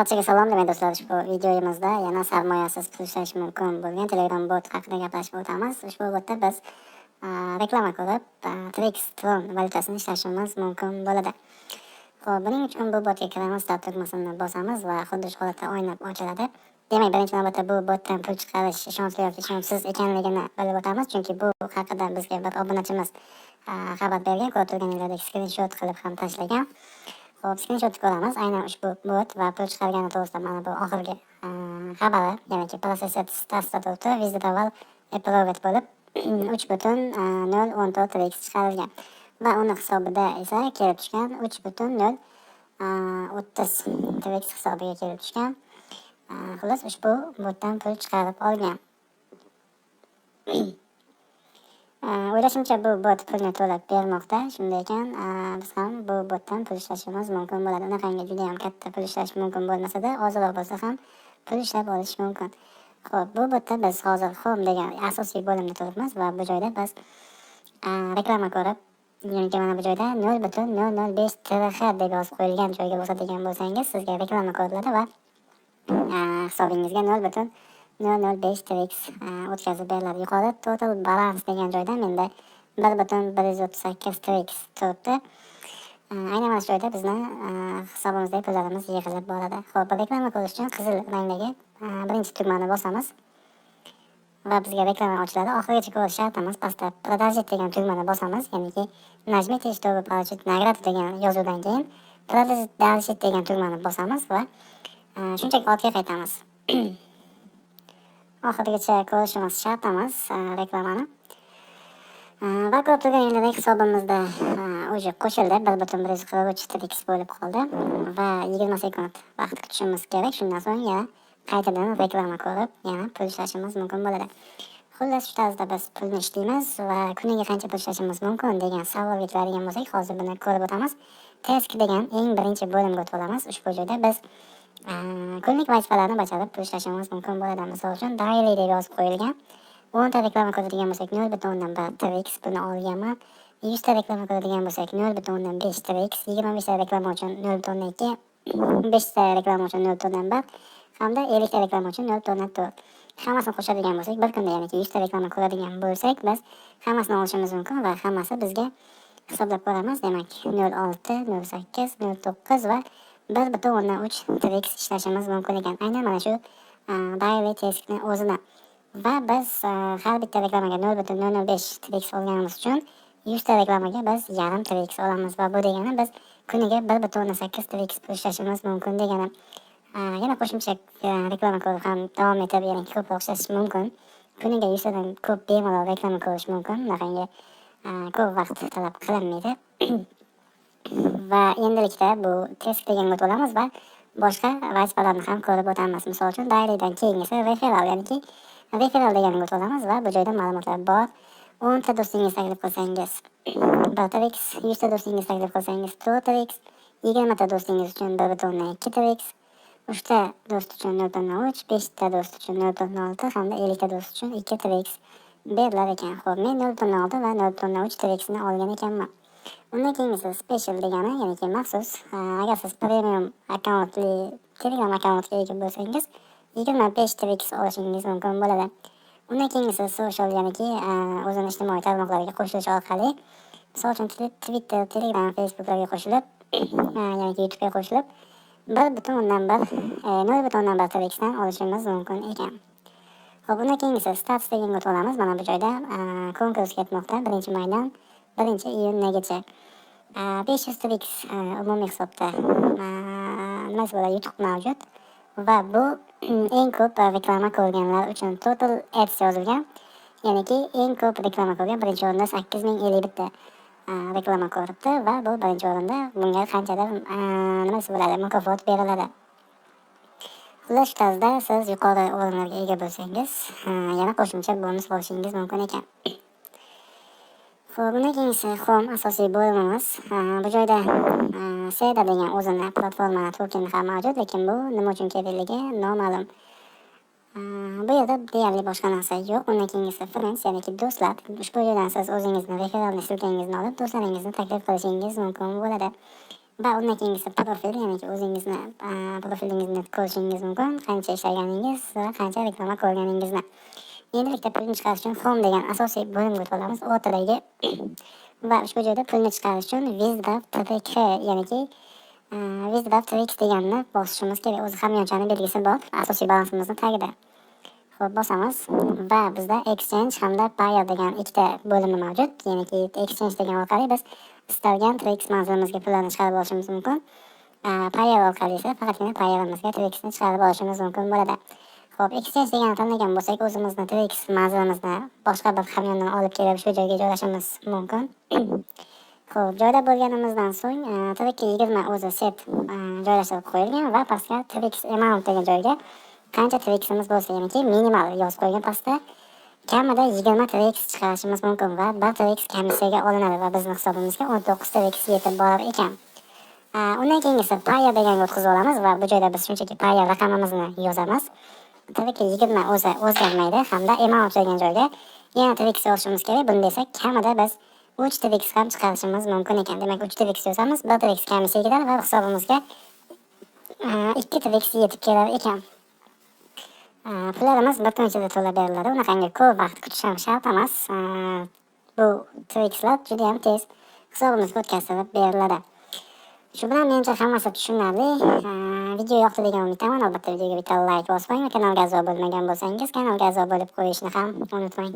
Barchaga salom demak do'stlar, ushbu videomizda yana sarmoyasiz pul ishlash mumkin bo'lgan Telegram bot haqida gaplashib o'tamiz. Ushbu botda biz reklama ko'rib Tron valyutasini ishlashimiz mumkin bo'ladi. Xo'p, buning uchun bu botga kiramiz, start tugmasini bosamiz va xuddi shu holatda o'ynab ochiladi. Demak, birinchi navbatda bu botdan pul chiqarish ishonchli yoki ishonchsiz ekanligini bilib o'tamiz, chunki bu haqida bizga bir obunachimiz xabar bergan, ko'rib turganinglardek skrinshot qilib ham tashlagan. Xo'p, skrinshotni ko'ramiz. Aynan ushbu bot va pul chiqargani to'g'risida mana bu oxirgi xabari, ya'ni processor statusi Withdrawal approved bo'lib 3.014 chiqarilgan va uni hisobida esa kelib tushgan 3.030 hisobiga kelib tushgan. Xullas, ushbu botdan pul chiqarib olgan. O'ylashimcha bu bot pulni to'lab bermoqda. Shunday ekan, biz ham bu botdan pul ishlashimiz mumkin bo'ladi. Unaqangi juda ham katta pul ishlash mumkin bo'lmasa-da, ozroq bo'lsa ham pul ishlab olish mumkin. Xo'p, bu botda biz hozir Home degan asosiy bo'limda turibmiz va bu joyda biz reklama ko'rib, ya'ni mana bu joyda 0.005 TRX deb yozib qo'yilgan joyga bosadigan bo'lsangiz, sizga reklama ko'riladi va hisobingizga 0.005 TRX o'tkazib beriladi. Yuqorida total balance degan joyda menda 1.138 TRX turibdi. Aynan mana shu joyda bizni hisobimizdagi pullarimiz yig'ilib boradi. Xo'p, reklama ko'rish uchun qizil rangdagi birinchi tugmani bosamiz va bizga reklama ochiladi. Oxirigacha ko'rish shart emas. Pastda продолжить degan tugmani bosamiz, ya'niki нажмите, чтобы получить награду degan yozuvdan keyin продолжить degan tugmani bosamiz va shunchaki ortga qaytamiz. Oxirigacha ko'rishimiz shart emas reklamani. Va ko'rib turganinglardek hisobimizda уже qo'shildi, 1.143 TRX bo'lib qoldi va 20 sekund vaqt kutishimiz kerak. Shundan so'ng yana qaytadan reklama ko'rib, yana pul ishlashimiz mumkin bo'ladi. Xullas, shu tarzda biz pulni ishlaymiz va kuniga qancha pul ishlashimiz mumkin degan savolga keladigan bo'lsak, hozir buni ko'rib o'tamiz. Task degan eng birinchi bo'limga o'tib olamiz. Ushbu joyda biz kunlik vazifalarni bajarib pul ishlashimiz mumkin bo'ladi. Misol uchun daily deb yozib qo'yilgan. 10 ta reklama ko'radigan bo'lsak 0.1 TRX pulni olganman. 100 ta reklama ko'radigan bo'lsak 0.5 TRX, 25 ta reklama uchun 0.2, 5 ta reklama uchun 0.1 hamda 50 ta reklama uchun 0.4. Hammasini qo'shadigan bo'lsak, bir kunda, ya'ni 100 ta reklama ko'radigan bo'lsak, biz hammasini olishimiz mumkin va hammasi bizga hisoblab ko'ramiz. Demak, 0.6, 0.8, 0.9 va 1.3 TRX ishlashimiz mumkin ekan. Aynan mana shu daily taskni o'zini. Va biz har bitta reklamaga 0.005 TRX olganimiz uchun 100 ta reklamaga biz yarim TRX olamiz va bu degani biz kuniga 1.8 TRX pul ishlashimiz mumkin degani. Yana qo'shimcha reklama ko'rib ham davom etib, ya'ni ko'proq ishlash mumkin. Kuniga 100 tadan ko'p bemalol reklama ko'rish mumkin. Bunaqangi ko'p vaqt talab qilinmaydi. Va endilikda bu test degan o'tib olamiz va boshqa vazifalarni ham ko'rib o'tamiz. Misol uchun dailydan keyingisi referral, ya'ni referral deganiga o'tib olamiz va bu joyda ma'lumotlar bor. 10 ta do'stingiz taklif qilsangiz 1 TRX, 100 ta do'stingiz taklif qilsangiz 4 TRX, 20 ta do'stingiz uchun 1.2 TRX, 3 ta do'st uchun 0.3, 5 ta do'st uchun 0.6 hamda 50 ta do'st uchun 2 TRX berilar ekan. Xo'p, men 0.6 va 0.3 TRX ni olgan ekanman. Undan keyingisi special degani, ya'ni maxsus, agar siz premium akkauntli Telegram akkauntga ega bo'lsangiz 25 TRX olishingiz mumkin bo'ladi. Undan keyingisi social, ya'ni o'zini ijtimoiy tarmoqlarga qo'shilish orqali, misol uchun Twitter, Telegram, Facebooklarga qo'shilib, ya'ni YouTube'ga qo'shilib 0.1 TRX dan olishimiz mumkin ekan. Xo'p, undan keyingisi status degan o'tib olamiz. Mana bu joyda konkurs ketmoqda 1-maydan 1-iyungacha. 500 TRX umumiy hisobda nimasi bo'ladi, yutuq mavjud va bu eng ko'p reklama ko'rganlar uchun total ads yozilgan. Ya'niki eng ko'p reklama ko'rgan birinchi o'rinda 8051 ta reklama ko'ribdi va bu birinchi o'rinda. Bunga qanchadir nimasi bo'ladi, mukofot beriladi. Xullas, shu tarzda siz yuqori o'rinlarga ega bo'lsangiz, yana qo'shimcha bonus olishingiz mumkin ekan. Xo'p, bundan keyingisi Home asosiy bo'limimiz. Bu joyda Seda degan o'zini platforma tokeni ham mavjud, lekin bu nima uchun kerakligi noma'lum. Bu yerda deyarli boshqa narsa yo'q. Undan keyingisi friends, ya'ni do'stlar. Ushbu joydan siz o'zingizni referral silkangizni olib, do'stlaringizni taklif qilishingiz mumkin bo'ladi. va undan keyingisi profil, ya'ni o'zingizni profilingizni ko'rishingiz mumkin, qancha ishlaganingiz va qancha reklama ko'rganingizni. Endilikda pulni chiqarish uchun Home degan asosiy bo'limga o'tamiz. O'rtadagi va ushbu joyda pulni chiqarish uchun Withdraw TRX, ya'ni Withdraw TRX deganni bosishimiz kerak. O'zi hamyonchani belgisi bor asosiy balansimizni tagida. Xo'p, bosamiz va bizda Exchange hamda Payer degan ikkita bo'limi mavjud. Ya'ni Exchange degan orqali biz istalgan TRX manzilimizga pullarni chiqarib olishimiz mumkin. Payer orqali esa faqatgina Payerimizga TRXni chiqarib olishimiz mumkin bo'ladi. Xo'p, Exchange deganni tanlagan bo'lsak, o'zimizni TRX manzilimizni boshqa bir hamyondan olib kelib shu joyga joylashimiz mumkin. Xo'p, joyda bo'lganimizdan so'ng TRX20 o'zi set joylashtirib qo'yilgan va pastga TRX amount degan joyga qancha TRXimiz bo'lsa, ya'ni minimal yozib qo'ygan pastda kamida 20 TRX chiqarishimiz mumkin va 1 TRX komissiyaga olinadi va bizning hisobimizga 19 TRX yetib borar ekan. Undan keyingisi Payer deganga o'tkazib olamiz va bu joyda biz shunchaki Payer raqamimizni yozamiz. TRX20 o'zi o'zgarmaydi hamda amount degan joyga yana TRX yozishimiz kerak. Bunda esa kamida biz 3 TRX ham chiqarishimiz mumkin ekan. Demak, 3 TRX yozamiz, 1 TRX komissiya ketadi va hisobimizga 2 TRX yetib kelar ekan. Pullarimiz bir kun ichida to'lab beriladi. Unaqangi ko'p vaqt kutish ham shart emas. Bu TRXlar juda ham tez hisobimizga o'tkazilib beriladi. Shu bilan menimcha hammasi tushunarli. Video yoqdi degan umiddaman. Albatta videoga bitta like bosib qo'ying va kanalga a'zo bo'lmagan bo'lsangiz, kanalga a'zo bo'lib qo'yishni ham unutmang.